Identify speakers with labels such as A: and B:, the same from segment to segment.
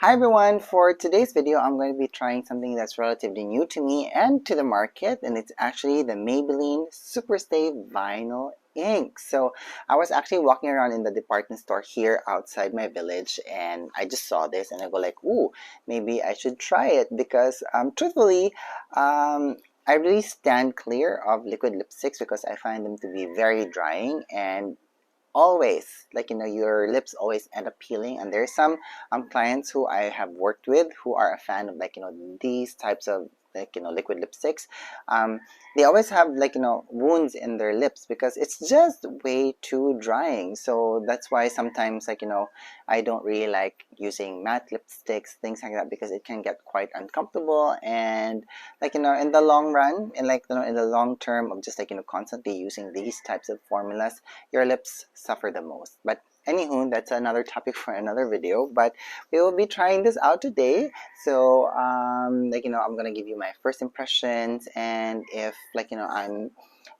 A: Hi everyone, for today's video I'm going to be trying something that's relatively new to me and to the market, and it's actually the Maybelline Superstay Vinyl ink. So I was actually walking around in the department store here outside my village, and I just saw this and I go like, ooh, maybe I should try it because truthfully, I really stand clear of liquid lipsticks because I find them to be very drying, and always, your lips always end up peeling. And there's some clients who I have worked with who are a fan of these types of liquid lipsticks. They always have wounds in their lips because it's just way too drying. So that's why sometimes I don't really like using matte lipsticks, things like that, because it can get quite uncomfortable. And in the long run, and in the long term of just constantly using these types of formulas, your lips suffer the most. But anywho, that's another topic for another video. But we will be trying this out today. So I'm gonna give you my first impressions, and if I'm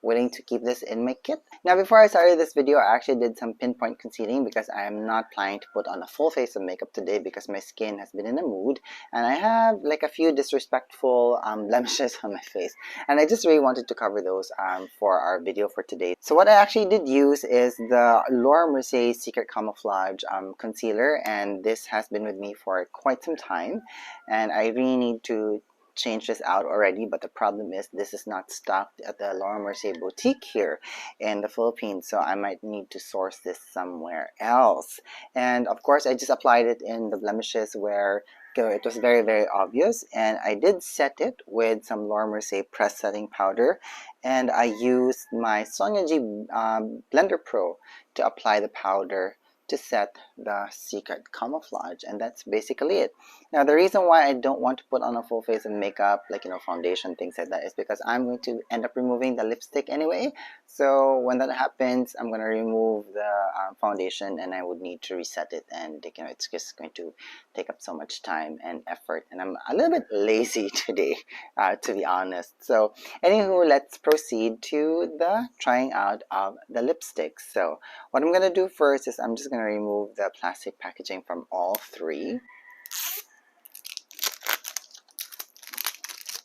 A: willing to keep this in my kit. Now, before I started this video, I actually did some pinpoint concealing because I am not planning to put on a full face of makeup today because my skin has been in a mood and I have a few disrespectful blemishes on my face, and I just really wanted to cover those for our video for today. So what I actually did use is the Laura Mercier Secret Camouflage concealer, and this has been with me for quite some time, and I really need to change this out already. But the problem is this is not stocked at the Laura Mercier boutique here in the Philippines, so I might need to source this somewhere else. And of course, I just applied it in the blemishes where it was very obvious, and I did set it with some Laura Mercier press setting powder, and I used my Sonia G Blender Pro to apply the powder to set the Secret Camouflage, and that's basically it. Now, the reason why I don't want to put on a full face of makeup, foundation, things like that, is because I'm going to end up removing the lipstick anyway. So when that happens, I'm going to remove the foundation, and I would need to reset it, and it's just going to take up so much time and effort, and I'm a little bit lazy today, to be honest. So anywho, let's proceed to the trying out of the lipsticks. So what I'm going to do first is I'm just going to remove the plastic packaging from all three.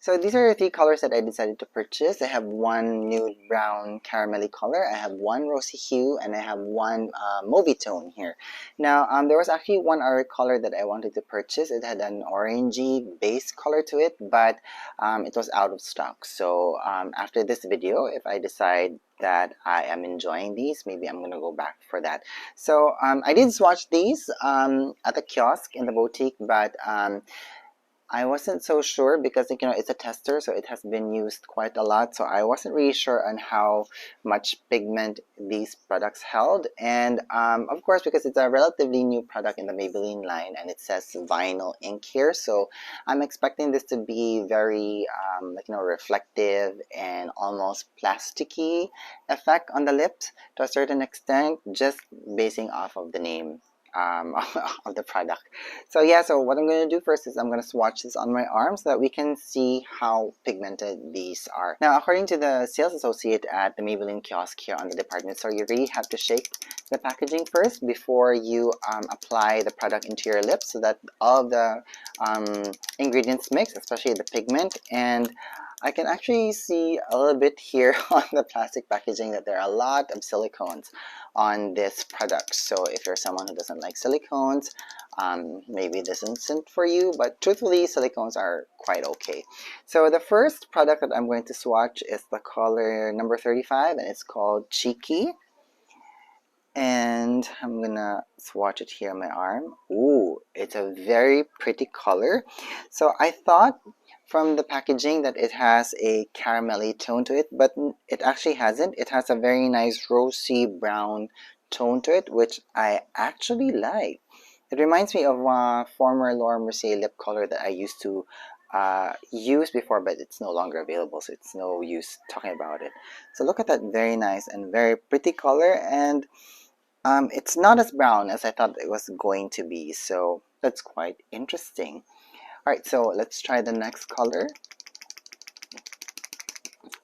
A: So these are the three colors that I decided to purchase. I have one nude brown caramelly color, I have one rosy hue, and I have one mauve tone here. Now, there was actually one other color that I wanted to purchase. It had an orangey base color to it, but it was out of stock. So after this video, if I decide that I am enjoying these, maybe I'm gonna go back for that. So I did swatch these at the kiosk in the boutique, but I wasn't so sure because it's a tester, so it has been used quite a lot, so I wasn't really sure on how much pigment these products held. And of course, because it's a relatively new product in the Maybelline line and it says vinyl ink here, so I'm expecting this to be very reflective and almost plasticky effect on the lips to a certain extent, just basing off of the name of the product. So yeah, so what I'm going to do first is I'm going to swatch this on my arm so that we can see how pigmented these are. Now, according to the sales associate at the Maybelline kiosk here on the department store, you really have to shake the packaging first before you apply the product into your lips so that all the ingredients mix, especially the pigment. And I can actually see a little bit here on the plastic packaging that there are a lot of silicones on this product. So if you're someone who doesn't like silicones, maybe this isn't for you, but truthfully, silicones are quite okay. So the first product that I'm going to swatch is the color number 35, and it's called Cheeky. And I'm gonna swatch it here on my arm. Ooh, it's a very pretty color. So I thought from the packaging that it has a caramelly tone to it, but it actually hasn't. It has a very nice rosy brown tone to it, which I actually like. It reminds me of a former Laura Mercier lip color that I used to use before, but it's no longer available, so it's no use talking about it. So look at that very nice and very pretty color, and it's not as brown as I thought it was going to be, so that's quite interesting. Alright, so let's try the next color.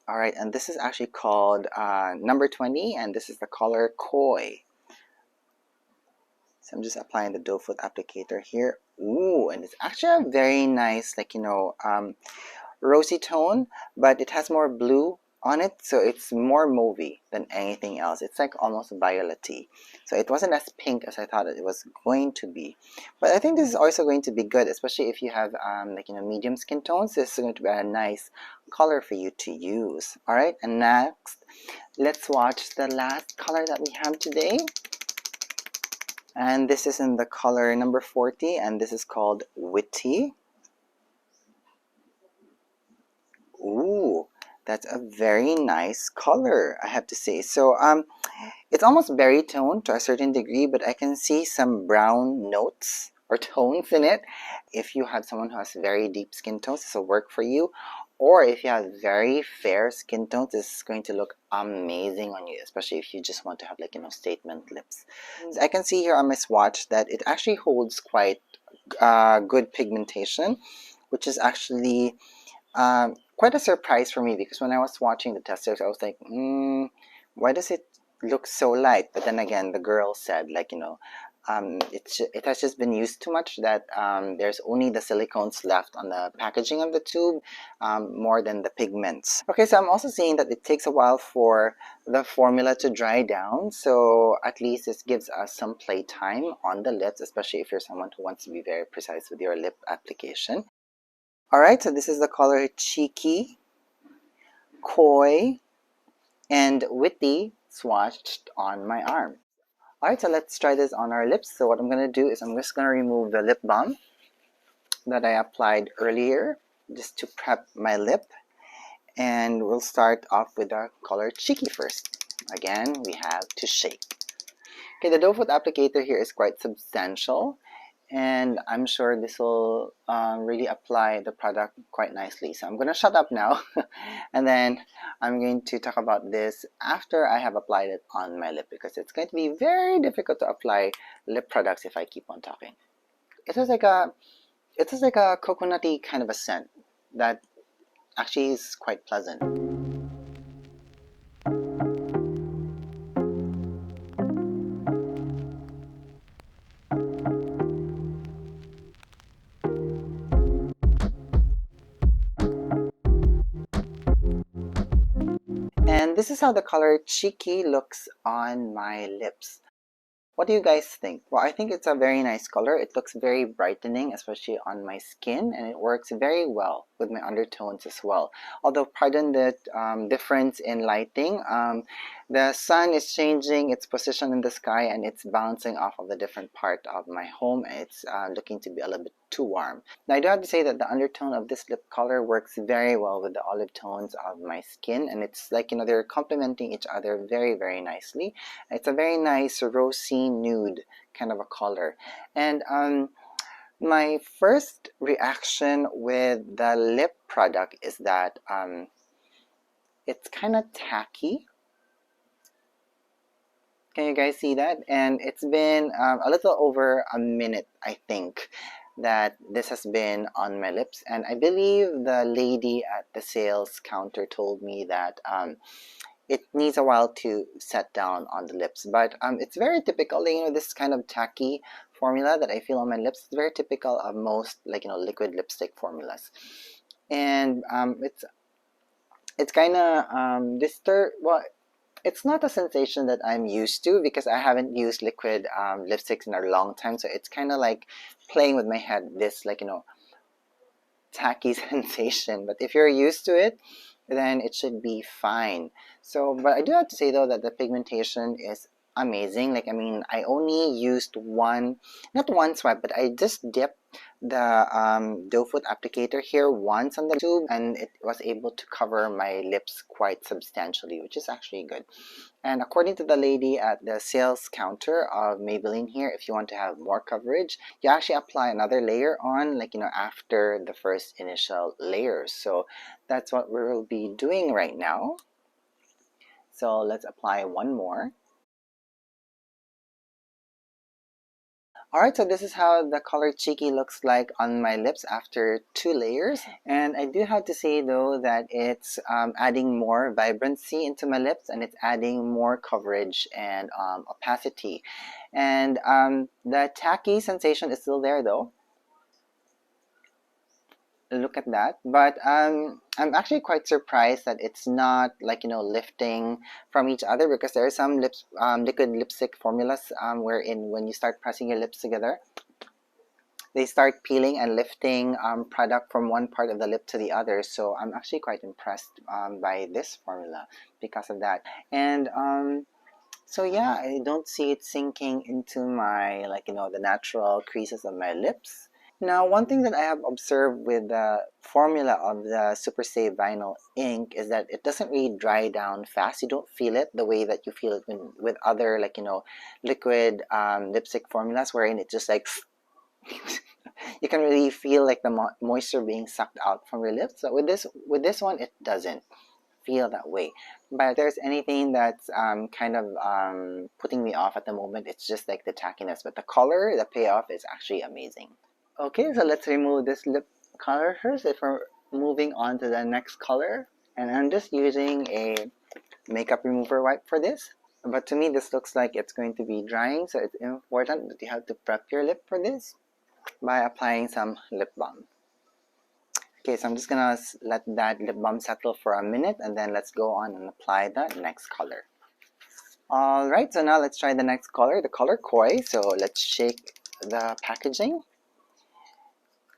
A: Alright, and this is actually called number 20, and this is the color Coy. So I'm just applying the doe foot applicator here. Ooh, and it's actually a very nice, like, rosy tone, but it has more blue on it, so it's more mauvey than anything else. It's like almost violet-y. So it wasn't as pink as I thought it was going to be. But I think this is also going to be good, especially if you have medium skin tones. This is going to be a nice color for you to use. Alright, and next, let's watch the last color that we have today. And this is in the color number 40, and this is called Witty. Ooh, that's a very nice color, I have to say. So it's almost berry tone to a certain degree, but I can see some brown notes or tones in it. If you have someone who has very deep skin tones, this will work for you. Or if you have very fair skin tones, this is going to look amazing on you, especially if you just want to have statement lips. I can see here on my swatch that it actually holds quite good pigmentation, which is actually quite a surprise for me, because when I was watching the testers, I was like, why does it look so light? But then again, the girl said, it has just been used too much, that there's only the silicones left on the packaging of the tube more than the pigments. Okay, so I'm also seeing that it takes a while for the formula to dry down, so at least this gives us some playtime on the lips, especially if you're someone who wants to be very precise with your lip application. Alright, so this is the color Cheeky, Coy, and Witty swatched on my arm. Alright, so let's try this on our lips. So what I'm going to do is I'm just going to remove the lip balm that I applied earlier, just to prep my lip. And we'll start off with the color Cheeky first. Again, we have to shake. Okay, the doe foot applicator here is quite substantial, and I'm sure this will really apply the product quite nicely. So I'm going to shut up now and then I'm going to talk about this after I have applied it on my lip, because it's going to be very difficult to apply lip products if I keep on talking. It has like a coconutty kind of a scent that actually is quite pleasant. And this is how the color Cheeky looks on my lips. What do you guys think? Well, I think it's a very nice color. It looks very brightening, especially on my skin, and it works very well with my undertones as well. Although, pardon the difference in lighting, the sun is changing its position in the sky, and it's bouncing off of the different part of my home, and it's looking to be a little bit too warm. Now, I do have to say that the undertone of this lip color works very well with the olive tones of my skin, and it's like, they're complementing each other very, very nicely. It's a very nice rosy nude kind of a color. And my first reaction with the lip product is that it's kind of tacky. Can you guys see that? And it's been a little over a minute, I think, that this has been on my lips. And I believe the lady at the sales counter told me that it needs a while to set down on the lips. But it's very typical, this kind of tacky formula that I feel on my lips. It's very typical of most, liquid lipstick formulas. And it's kind of well, it's not a sensation that I'm used to, because I haven't used liquid lipsticks in a long time. So it's kind of like playing with my head, this tacky sensation. But if you're used to it, then it should be fine. So, but I do have to say though that the pigmentation is amazing. I only used not one swipe, but I just dipped the doe foot applicator here once on the tube, and it was able to cover my lips quite substantially, which is actually good. And according to the lady at the sales counter of Maybelline here, if you want to have more coverage, you actually apply another layer on, after the first initial layers. So that's what we'll be doing right now. So let's apply one more. Alright, so this is how the color Cheeky looks like on my lips after 2 layers. And I do have to say though that it's adding more vibrancy into my lips, and it's adding more coverage and opacity. And the tacky sensation is still there though. Look at that. But I'm actually quite surprised that it's not like, lifting from each other, because there are some liquid lipstick formulas wherein when you start pressing your lips together, they start peeling and lifting product from one part of the lip to the other. So I'm actually quite impressed by this formula because of that. And so yeah, I don't see it sinking into my, the natural creases of my lips. Now, one thing that I have observed with the formula of the Superstay Vinyl ink is that it doesn't really dry down fast. You don't feel it the way that you feel it with other, liquid lipstick formulas, wherein it just like you can really feel like the moisture being sucked out from your lips. So with this one, it doesn't feel that way. But if there's anything that's kind of putting me off at the moment, it's just like the tackiness. But the color, the payoff is actually amazing. Okay, so let's remove this lip color first if we're moving on to the next color. And I'm just using a makeup remover wipe for this. But to me, this looks like it's going to be drying, so it's important that you have to prep your lip for this by applying some lip balm. Okay, so I'm just gonna let that lip balm settle for a minute, and then let's go on and apply the next color. Alright, so now let's try the next color, the color Coy. So let's shake the packaging.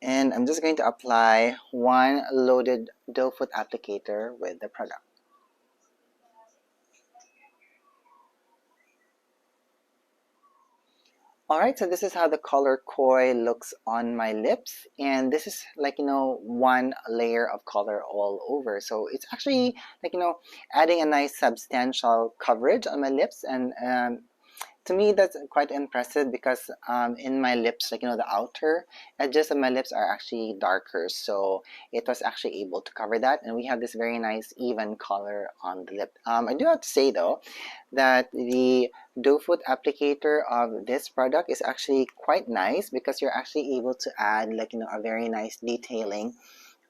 A: And I'm just going to apply one loaded doe foot applicator with the product. Alright, so this is how the color Coy looks on my lips, and this is one layer of color all over. So it's actually adding a nice substantial coverage on my lips, and to me that's quite impressive because in my lips, the outer edges of my lips are actually darker, so it was actually able to cover that, and we have this very nice even color on the lip. I do have to say though that the doe foot applicator of this product is actually quite nice, because you're actually able to add a very nice detailing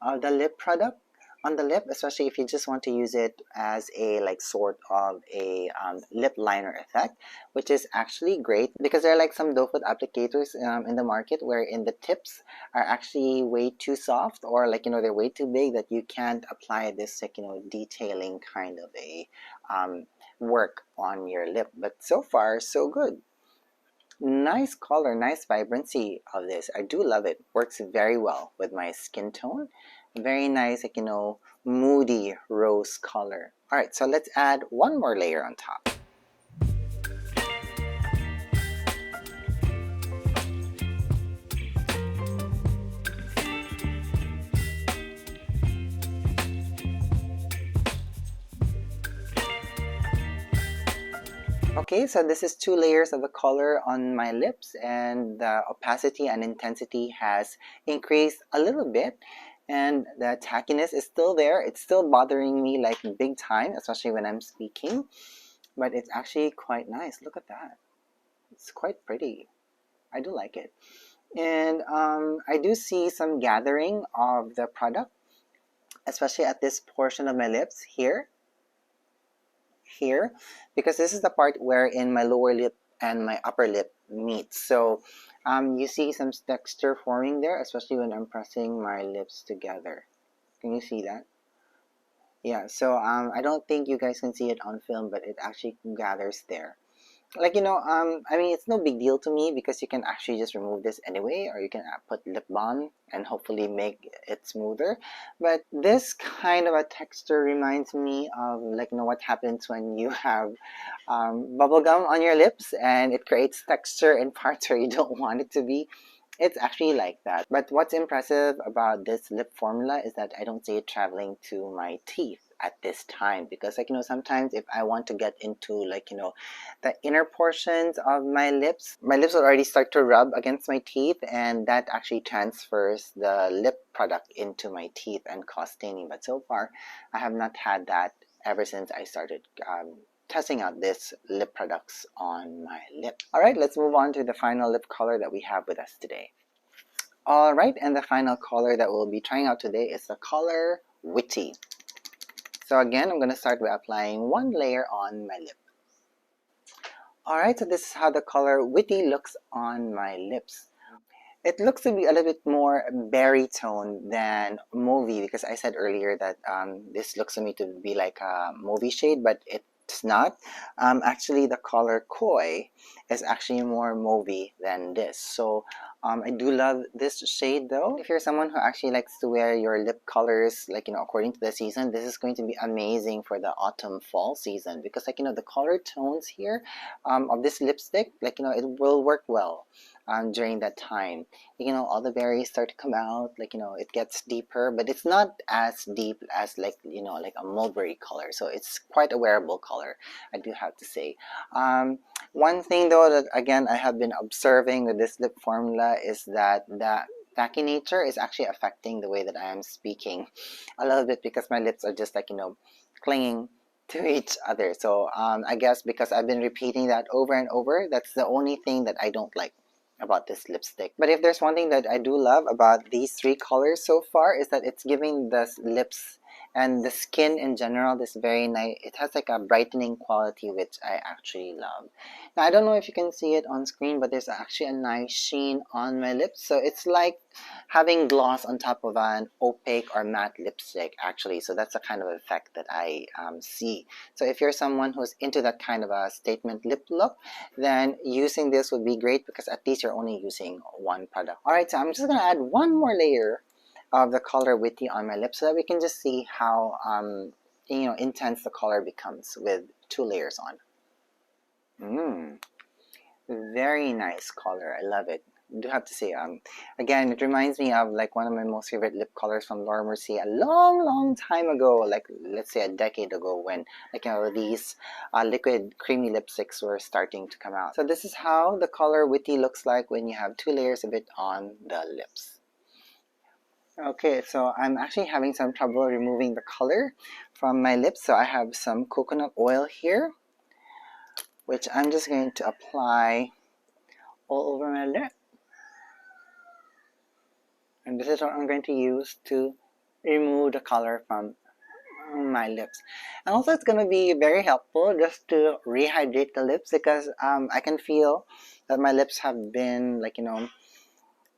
A: of the lip product on the lip, especially if you just want to use it as a sort of a lip liner effect, which is actually great, because there are some doe foot applicators in the market wherein the tips are actually way too soft, or they're way too big, that you can't apply this detailing kind of a work on your lip. But so far so good. Nice color, nice vibrancy of this. I do love it. Works very well with my skin tone. Very nice, moody rose color. Alright, so let's add one more layer on top. Okay, so this is 2 layers of the color on my lips, and the opacity and intensity has increased a little bit, and the tackiness is still there. It's still bothering me big time, especially when I'm speaking, but it's actually quite nice. Look at that. It's quite pretty. I do like it. And I do see some gathering of the product, especially at this portion of my lips here, because this is the part where in my lower lip and my upper lip meet. So you see some texture forming there, especially when I'm pressing my lips together. Can you see that? Yeah, so I don't think you guys can see it on film, but it actually gathers there. I mean, it's no big deal to me, because you can actually just remove this anyway, or you can put lip balm and hopefully make it smoother. But this kind of a texture reminds me of what happens when you have bubble gum on your lips, and it creates texture in parts where you don't want it to be. It's actually like that. But what's impressive about this lip formula is that I don't see it traveling to my teeth at this time, because sometimes if I want to get into the inner portions of my lips will already start to rub against my teeth, and that actually transfers the lip product into my teeth and cause staining. But so far I have not had that ever since I started testing out this lip products on my lip. Alright, let's move on to the final lip color that we have with us today. Alright, and the final color that we'll be trying out today is the color Witty. So again, I'm going to start by applying one layer on my lip. Alright, so this is how the color Witty looks on my lips. It looks to be a little bit more berry tone than movie, because I said earlier that this looks to me to be like a movie shade, but it's not. Actually, the color Coy is actually more movie than this. So I do love this shade though. If you're someone who actually likes to wear your lip colors, like, according to the season, this is going to be amazing for the autumn fall season, because like, the color tones here of this lipstick, like, it will work well during that time. All the berries start to come out, like, it gets deeper, but it's not as deep as like, like a mulberry color. So it's quite a wearable color, I do have to say. One thing though that again I have been observing with this lip formula is that the tacky nature is actually affecting the way that I am speaking a little bit, because my lips are just like, clinging to each other. So I guess because I've been repeating that over and over, that's the only thing that I don't like about this lipstick. But if there's one thing that I do love about these three colors so far, is that it's giving the lips and the skin in general this very nice, it has like a brightening quality, which I actually love. Now I don't know if you can see it on screen, but there's actually a nice sheen on my lips, so it's like having gloss on top of an opaque or matte lipstick actually. So that's the kind of effect that I see. So if you're someone who's into that kind of a statement lip look, then using this would be great, because at least you're only using one product. Alright, so I'm just gonna add one more layer of the color Witty on my lips, so that we can just see how intense the color becomes with two layers on. Very nice color. I love it. I do have to say, again, it reminds me of like one of my most favorite lip colors from Laura Mercier a long time ago, like let's say a decade ago, when like these liquid creamy lipsticks were starting to come out. So this is how the color Witty looks like when you have two layers of it on the lips. Okay, so I'm actually having some trouble removing the color from my lips, so I have some coconut oil here, which I'm just going to apply all over my lip. And this is what I'm going to use to remove the color from my lips. And also it's going to be very helpful just to rehydrate the lips, because I can feel that my lips have been like,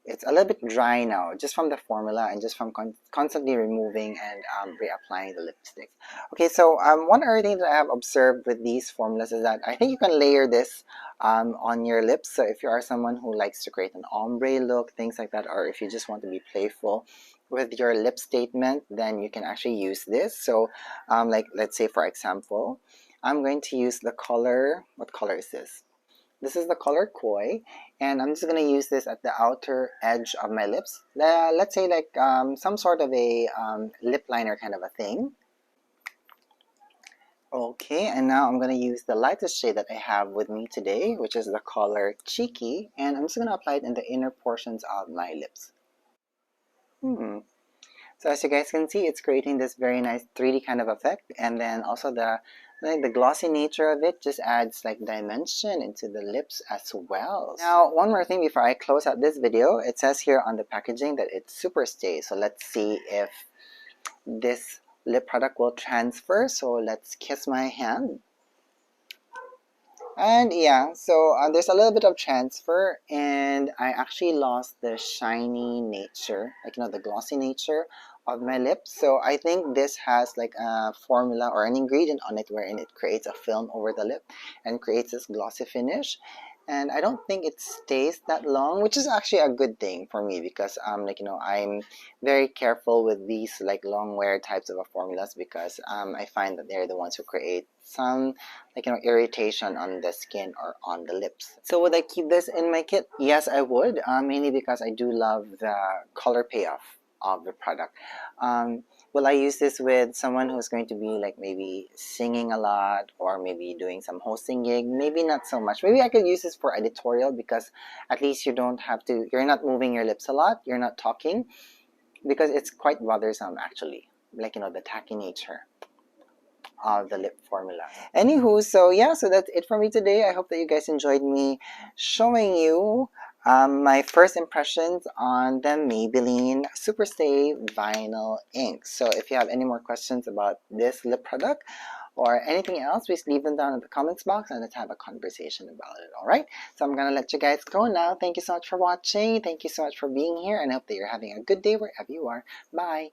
A: it's a little bit dry now, just from the formula and just from constantly removing and reapplying the lipstick. Okay, so one other thing that I have observed with these formulas is that I think you can layer this on your lips. So if you are someone who likes to create an ombre look, things like that, or if you just want to be playful with your lip statement, then you can actually use this. So like let's say for example, I'm going to use the color, what color is this? This is the color Coy, and I'm just going to use this at the outer edge of my lips. Let's say like some sort of a lip liner kind of a thing. Okay, and now I'm going to use the lightest shade that I have with me today, which is the color Cheeky, and I'm just going to apply it in the inner portions of my lips. So as you guys can see, it's creating this very nice 3D kind of effect, and then also the glossy nature of it just adds like dimension into the lips as well. Now, one more thing before I close out this video, it says here on the packaging that it's Superstay. So let's see if this lip product will transfer. So let's kiss my hand. And yeah, so there's a little bit of transfer, and I actually lost the shiny nature, like the glossy nature of my lips. So I think this has like a formula or an ingredient on it wherein it creates a film over the lip and creates this glossy finish. And I don't think it stays that long, which is actually a good thing for me, because I'm very careful with these like long wear types of formulas, because I find that they're the ones who create some irritation on the skin or on the lips. So would I keep this in my kit? Yes, I would, mainly because I do love the color payoff of the product. Will I use this with someone who's going to be like maybe singing a lot, or maybe doing some hosting gig? Maybe not so much. Maybe I could use this for editorial, because at least you don't have to, you're not moving your lips a lot, you're not talking, because it's quite bothersome actually, like the tacky nature. of the lip formula. Anywho, so yeah, so that's it for me today. I hope that you guys enjoyed me showing you my first impressions on the Maybelline Superstay Vinyl Ink. So if you have any more questions about this lip product or anything else, please leave them down in the comments box and let's have a conversation about it, alright? So I'm gonna let you guys go now. Thank you so much for watching. Thank you so much for being here, and I hope that you're having a good day wherever you are. Bye!